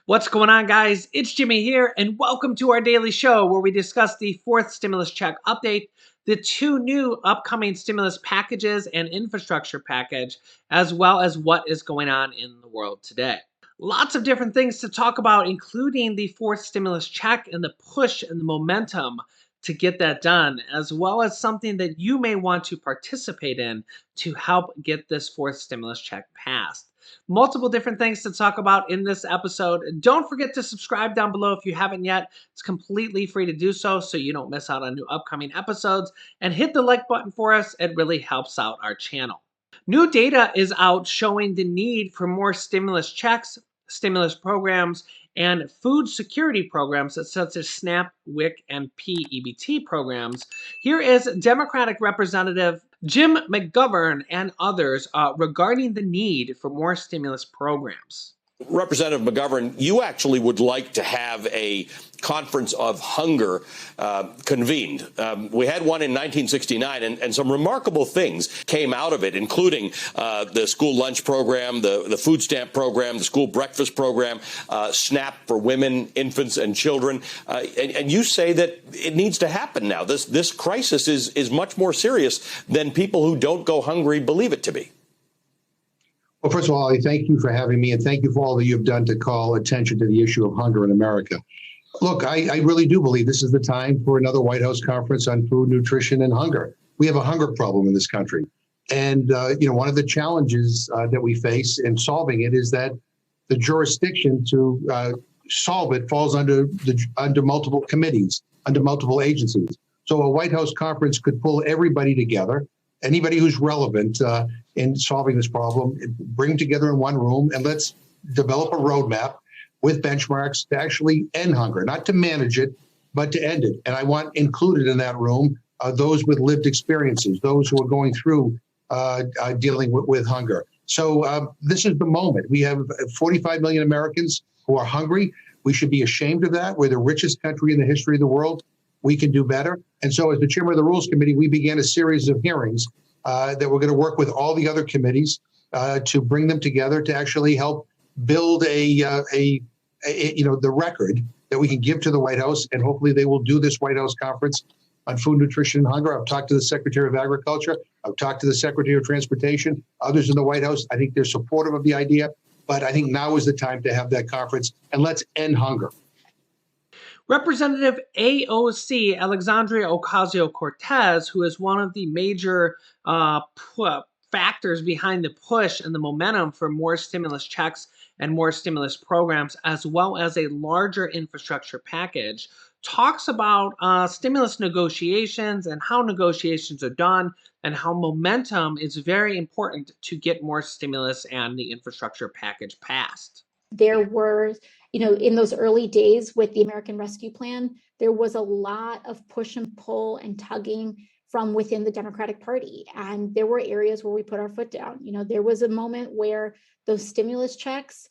What's going on, guys? It's Jimmy here, and welcome to our daily show where we discuss the fourth stimulus check update, the two new upcoming stimulus packages and infrastructure package, as well as what is going on in the world today. Lots of different things to talk about, including the fourth stimulus check and the push and the momentum to get that done, as well as something that you may want to participate in to help get this fourth stimulus check passed. Multiple different things to talk about in this episode. Don't forget to subscribe down below if you haven't yet. It's completely free to do so you don't miss out on new upcoming episodes. And hit the like button for us. It really helps out our channel. New data is out showing the need for more stimulus checks, stimulus programs, and food security programs such as SNAP, WIC, and PEBT programs. Here is Democratic Representative Jim McGovern and others regarding the need for more stimulus programs. Representative McGovern, you actually would like to have a conference of hunger convened. We had one in 1969, and some remarkable things came out of it, including the school lunch program, the food stamp program, the school breakfast program, SNAP for women, infants, and children. And you say that it needs to happen now. This crisis is much more serious than people who don't go hungry believe it to be. Well, first of all, I thank you for having me, and thank you for all that you've done to call attention to the issue of hunger in America. Look, I really do believe this is the time for another White House conference on food, nutrition, and hunger. We have a hunger problem in this country. And, one of the challenges that we face in solving it is that the jurisdiction to solve it falls under multiple committees, under multiple agencies. So a White House conference could pull everybody together, anybody who's relevant in solving this problem, bring together in one room, and let's develop a roadmap with benchmarks to actually end hunger, not to manage it, but to end it. And I want included in that room those with lived experiences, those who are going through dealing with hunger. So this is the moment. We have 45 million Americans who are hungry. We should be ashamed of that. We're the richest country in the history of the world. We can do better. And so as the chairman of the Rules Committee, we began a series of hearings that we're going to work with all the other committees to bring them together to actually help build the record that we can give to the White House. And hopefully they will do this White House conference on food, nutrition, and hunger. I've talked to the Secretary of Agriculture. I've talked to the Secretary of Transportation, others in the White House. I think they're supportive of the idea. But I think now is the time to have that conference, and let's end hunger. Representative AOC Alexandria Ocasio-Cortez, who is one of the major factors behind the push and the momentum for more stimulus checks and more stimulus programs, as well as a larger infrastructure package, talks about stimulus negotiations and how negotiations are done and how momentum is very important to get more stimulus and the infrastructure package passed. There were, in those early days with the American Rescue Plan, there was a lot of push and pull and tugging from within the Democratic Party. And there were areas where we put our foot down. There was a moment where those stimulus checks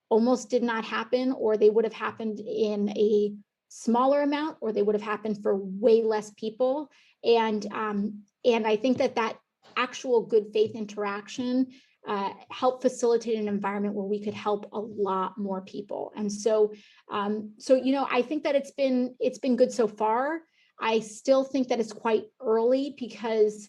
almost did not happen, or they would have happened in a smaller amount, or they would have happened for way less people. And I think that actual good faith interaction help facilitate an environment where we could help a lot more people. And so I think that it's been good so far. I still think that it's quite early, because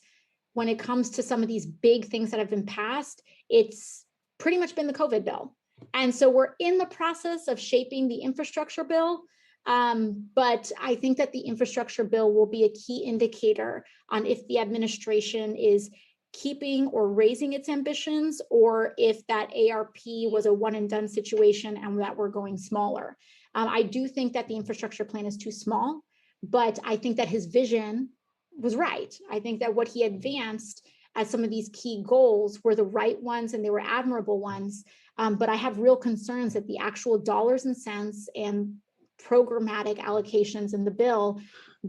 when it comes to some of these big things that have been passed, it's pretty much been the COVID bill. And so we're in the process of shaping the infrastructure bill. But I think that the infrastructure bill will be a key indicator on if the administration is keeping or raising its ambitions, or if that ARP was a one and done situation and that we're going smaller. I do think that the infrastructure plan is too small, but I think that his vision was right. I think that what he advanced as some of these key goals were the right ones and they were admirable ones. But I have real concerns that the actual dollars and cents and programmatic allocations in the bill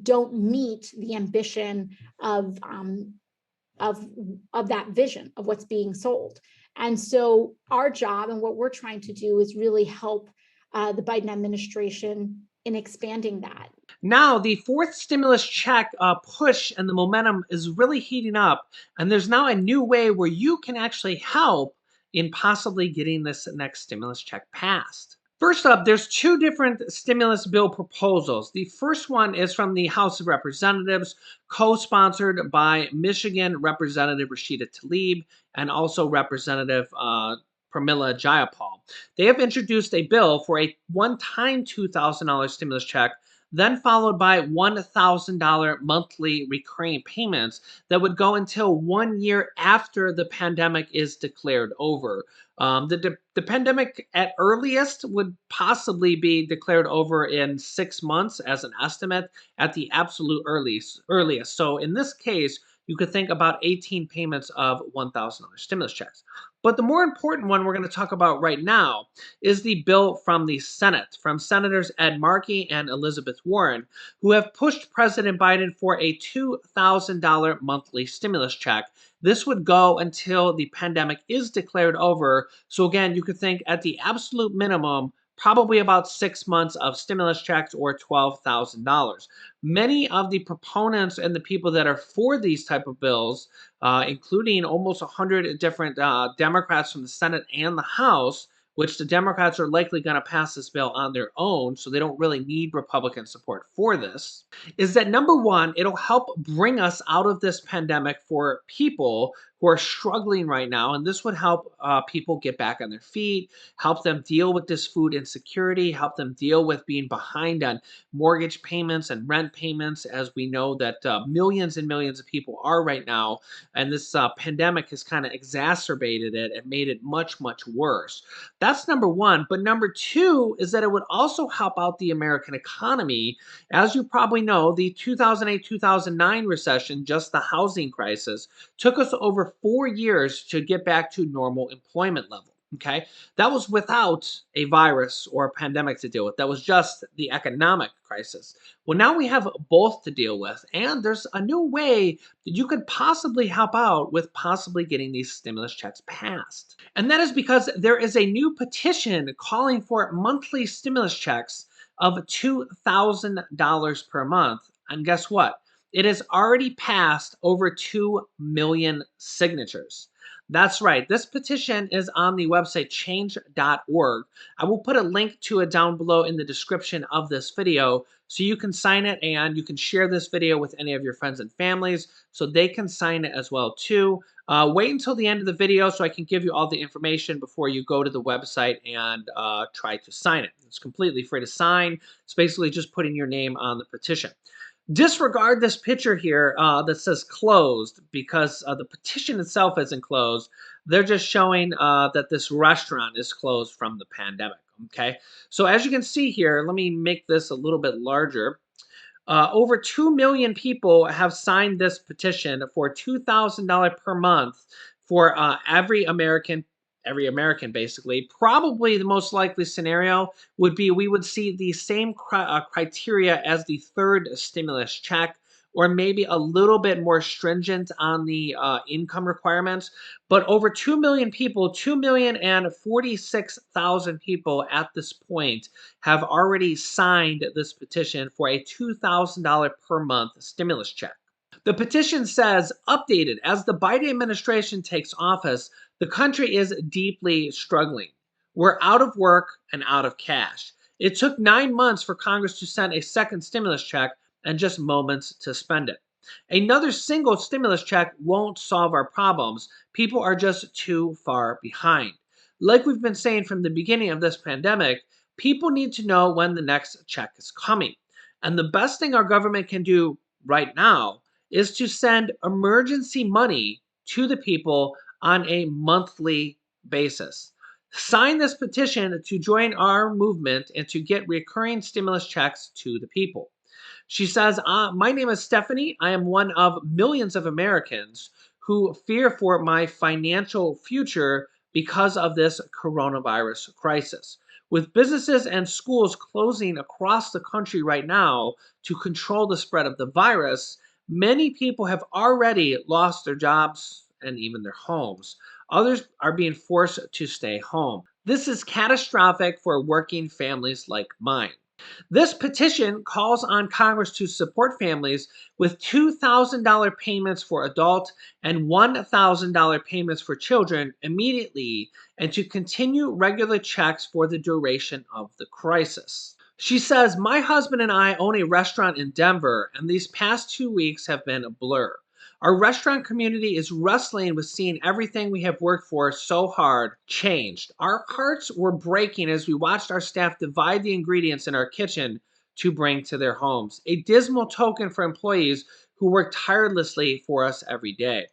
don't meet the ambition of that vision of what's being sold. And so our job and what we're trying to do is really help the Biden administration in expanding that. Now, the fourth stimulus check push and the momentum is really heating up. And there's now a new way where you can actually help in possibly getting this next stimulus check passed. First up, there's two different stimulus bill proposals. The first one is from the House of Representatives, co-sponsored by Michigan Representative Rashida Tlaib and also Representative Pramila Jayapal. They have introduced a bill for a one-time $2,000 stimulus check, then followed by $1,000 monthly recurring payments that would go until 1 year after the pandemic is declared over. The pandemic at earliest would possibly be declared over in 6 months as an estimate at the absolute earliest. So in this case, you could think about 18 payments of $1,000 stimulus checks. But the more important one we're going to talk about right now is the bill from the Senate, from Senators Ed Markey and Elizabeth Warren, who have pushed President Biden for a $2,000 monthly stimulus check. This would go until the pandemic is declared over. So again, you could think at the absolute minimum, probably about 6 months of stimulus checks or $12,000. Many of the proponents and the people that are for these type of bills, including almost 100 different Democrats from the Senate and the House, which the Democrats are likely going to pass this bill on their own, so they don't really need Republican support for this, is that number one, it'll help bring us out of this pandemic for people who are struggling right now. And this would help people get back on their feet, help them deal with this food insecurity, help them deal with being behind on mortgage payments and rent payments, as we know that millions and millions of people are right now. And this pandemic has kind of exacerbated it and made it much, much worse. That's number one. But number two is that it would also help out the American economy. As you probably know, the 2008-2009 recession, just the housing crisis, took us over 4 years to get back to normal employment level. Okay, that was without a virus or a pandemic to deal with. That was just the economic crisis. Well, now we have both to deal with, and there's a new way that you could possibly help out with possibly getting these stimulus checks passed. And that is because there is a new petition calling for monthly stimulus checks of $2,000 per month. And guess what? It has already passed over 2 million signatures. That's right. This petition is on the website change.org. I will put a link to it down below in the description of this video so you can sign it and you can share this video with any of your friends and families so they can sign it as well too. Wait until the end of the video so I can give you all the information before you go to the website and try to sign it. It's completely free to sign. It's basically just putting your name on the petition. Disregard this picture here that says closed because the petition itself isn't closed. They're just showing that this restaurant is closed from the pandemic. Okay, so as you can see here, let me make this a little bit larger. Over 2 million people have signed this petition for $2,000 per month for every American basically. Probably the most likely scenario would be we would see the same criteria as the third stimulus check, or maybe a little bit more stringent on the income requirements. But over 2 million people, 2,046,000 people at this point have already signed this petition for a $2,000 per month stimulus check. The petition says, updated, as the Biden administration takes office, the country is deeply struggling. We're out of work and out of cash. It took 9 months for Congress to send a second stimulus check and just moments to spend it. Another single stimulus check won't solve our problems. People are just too far behind. Like we've been saying from the beginning of this pandemic, people need to know when the next check is coming. And the best thing our government can do right now is to send emergency money to the people on a monthly basis. Sign this petition to join our movement and to get recurring stimulus checks to the people. She says, my name is Stephanie. I am one of millions of Americans who fear for my financial future because of this coronavirus crisis. With businesses and schools closing across the country right now to control the spread of the virus, many people have already lost their jobs and even their homes. Others are being forced to stay home. This is catastrophic for working families like mine. This petition calls on Congress to support families with $2,000 payments for adult and $1,000 payments for children immediately, and to continue regular checks for the duration of the crisis. She says, "My husband and I own a restaurant in Denver, and these past 2 weeks have been a blur. Our restaurant community is wrestling with seeing everything we have worked for so hard changed. Our hearts were breaking as we watched our staff divide the ingredients in our kitchen to bring to their homes. A dismal token for employees who work tirelessly for us every day.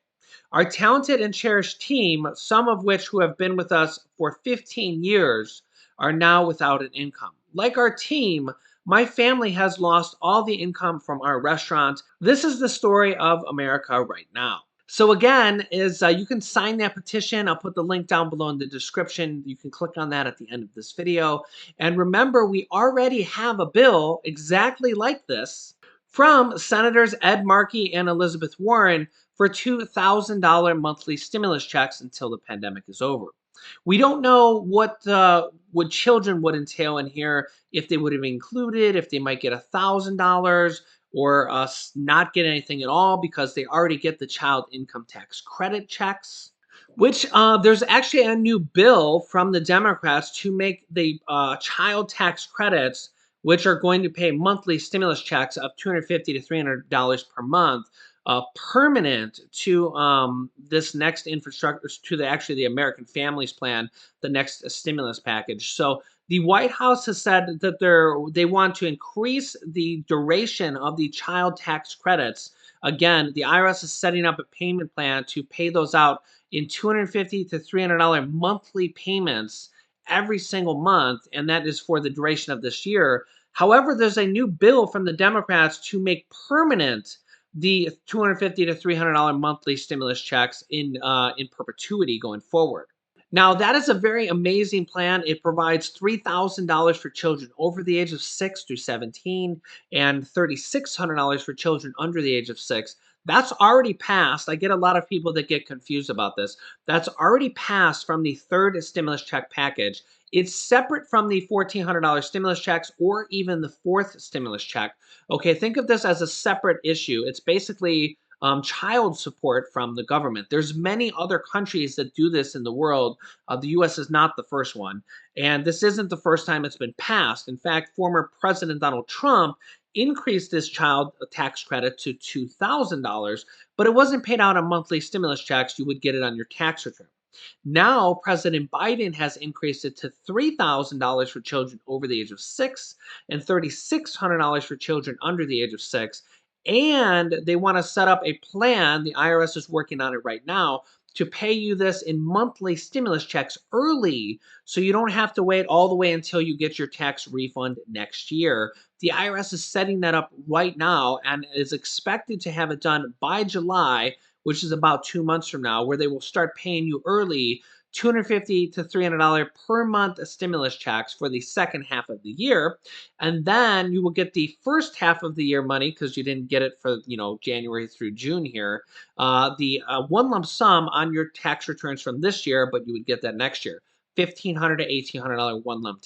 Our talented and cherished team, some of which who have been with us for 15 years, are now without an income. Like our team, my family has lost all the income from our restaurant. This is the story of America right now." So again, you can sign that petition. I'll put the link down below in the description. You can click on that at the end of this video. And remember, we already have a bill exactly like this from Senators Ed Markey and Elizabeth Warren for $2,000 monthly stimulus checks until the pandemic is over. We don't know what children would entail in here, if they would have included, if they might get $1,000 or not get anything at all because they already get the child income tax credit checks. Which there's actually a new bill from the Democrats to make the child tax credits, which are going to pay monthly stimulus checks of $250 to $300 per month, permanent to this next infrastructure, to the American Families Plan, the next stimulus package. So the White House has said that they want to increase the duration of the child tax credits. Again, the IRS is setting up a payment plan to pay those out in $250 to $300 monthly payments every single month, and that is for the duration of this year. However, there's a new bill from the Democrats to make permanent the $250 to $300 monthly stimulus checks in perpetuity going forward. Now, that is a very amazing plan. It provides $3,000 for children over the age of 6 through 17 and $3,600 for children under the age of 6. That's already passed. I get a lot of people that get confused about this. That's already passed from the third stimulus check package. It's separate from the $1,400 stimulus checks or even the fourth stimulus check. Okay, think of this as a separate issue. It's basically child support from the government. There's many other countries that do this in the world. The U.S. is not the first one, and this isn't the first time it's been passed. In fact, former President Donald Trump increased this child tax credit to $2,000, but it wasn't paid out on monthly stimulus checks. You would get it on your tax return. Now, President Biden has increased it to $3,000 for children over the age of 6 and $3,600 for children under the age of 6. And they want to set up a plan, the IRS is working on it right now, to pay you this in monthly stimulus checks early so you don't have to wait all the way until you get your tax refund next year. The IRS is setting that up right now and is expected to have it done by July, which is about 2 months from now, where they will start paying you early $250 to $300 per month stimulus checks for the second half of the year. And then you will get the first half of the year money because you didn't get it for, January through June here. The one lump sum on your tax returns from this year, but you would get that next year. $1,500 to $1,800 one lump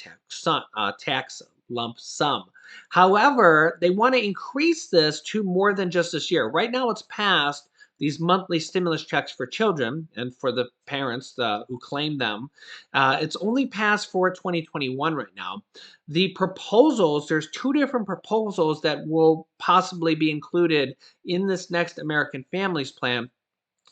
tax lump sum. However, they want to increase this to more than just this year. Right now it's passed these monthly stimulus checks for children and for the parents who claim them. It's only passed for 2021 right now. The proposals, there's two different proposals that will possibly be included in this next American Families Plan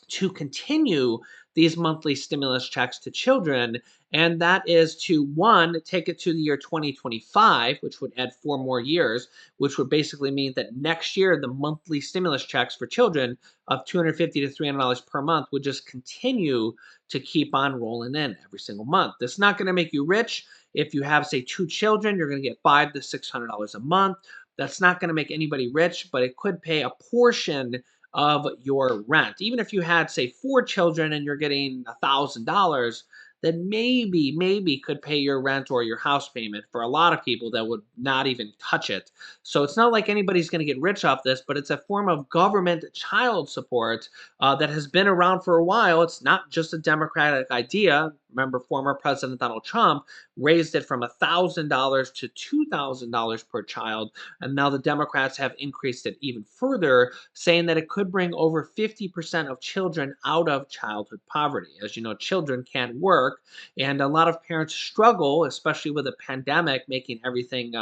to continue these monthly stimulus checks to children. And that is to, one, take it to the year 2025, which would add 4 more years, which would basically mean that next year, the monthly stimulus checks for children of $250 to $300 per month would just continue to keep on rolling in every single month. This is not going to make you rich. If you have, say, 2 children, you're going to get $500 to $600 a month. That's not going to make anybody rich, but it could pay a portion of your rent. Even if you had, say, 4 children and you're getting $1,000, then maybe could pay your rent or your house payment. For a lot of people, that would not even touch it. So it's not like anybody's going to get rich off this, but it's a form of government child support that has been around for a while. It's not just a Democratic idea. Remember, former President Donald Trump raised it from $1,000 to $2,000 per child, and now the Democrats have increased it even further, saying that it could bring over 50% of children out of childhood poverty. As you know, children can't work, and a lot of parents struggle, especially with a pandemic making everything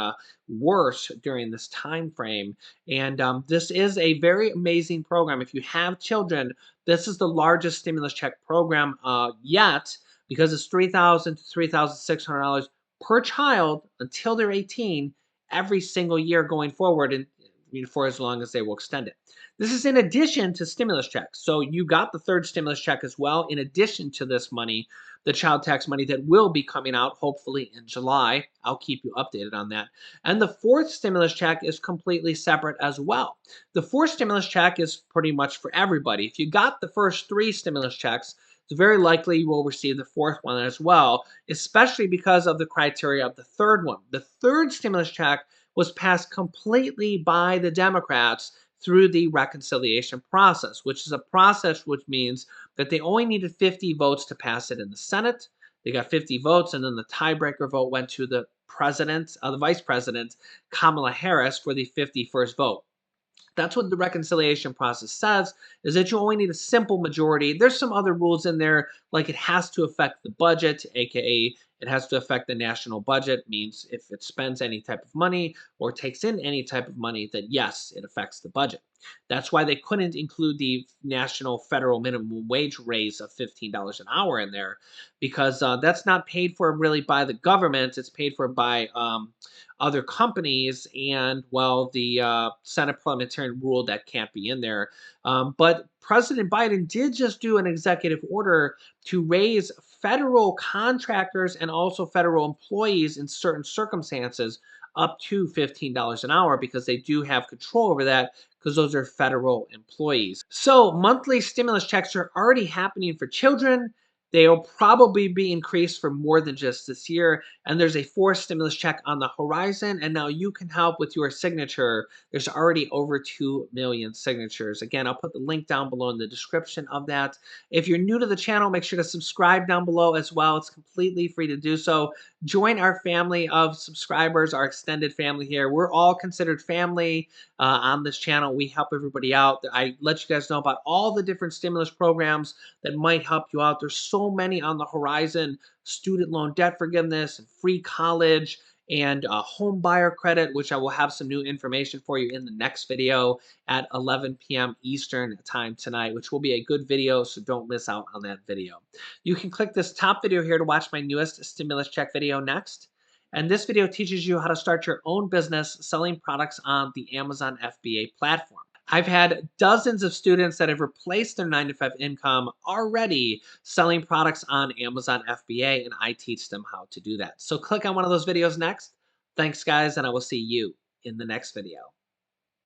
worse during this time frame. And this is a very amazing program. If you have children, this is the largest stimulus check program yet, because it's $3,000 to $3,600 per child until they're 18 every single year going forward, and for as long as they will extend it. This is in addition to stimulus checks. So you got the third stimulus check as well, in addition to this money, the child tax money that will be coming out hopefully in July. I'll keep you updated on that. And the fourth stimulus check is completely separate as well. The fourth stimulus check is pretty much for everybody. If you got the first three stimulus checks, it's very likely you will receive the fourth one as well, especially because of the criteria of the third one. The third stimulus check was passed completely by the Democrats through the reconciliation process, which is a process which means that they only needed 50 votes to pass it in the Senate. They got 50 votes, and then the tiebreaker vote went to the vice president, Kamala Harris, for the 51st vote. That's what the reconciliation process says, is that you only need a simple majority. There's some other rules in there, like it has to affect the budget, aka it has to affect the national budget, means if it spends any type of money or takes in any type of money, then yes, it affects the budget. That's why they couldn't include the national federal minimum wage raise of $15 an hour in there, because that's not paid for really by the government. It's paid for by other companies, and well, the Senate parliamentarian ruled that can't be in there. But President Biden did just do an executive order to raise federal contractors and also federal employees in certain circumstances up to $15 an hour, because they do have control over that, because those are federal employees. So monthly stimulus checks are already happening for children. They'll probably be increased for more than just this year. And there's a fourth stimulus check on the horizon. And now you can help with your signature. There's already over 2 million signatures. Again, I'll put the link down below in the description of that. If you're new to the channel, make sure to subscribe down below as well. It's completely free to do so. Join our family of subscribers, our extended family here. We're all considered family on this channel. We help everybody out. I let you guys know about all the different stimulus programs that might help you out. There's so many on the horizon: student loan debt forgiveness, and free college, and home buyer credit, which I will have some new information for you in the next video at 11 p.m. Eastern time tonight, which will be a good video, so don't miss out on that video. You can click this top video here to watch my newest stimulus check video next. And this video teaches you how to start your own business selling products on the Amazon FBA platform. I've had dozens of students that have replaced their 9-to-5 income already selling products on Amazon FBA, and I teach them how to do that. So click on one of those videos next. Thanks, guys, and I will see you in the next video.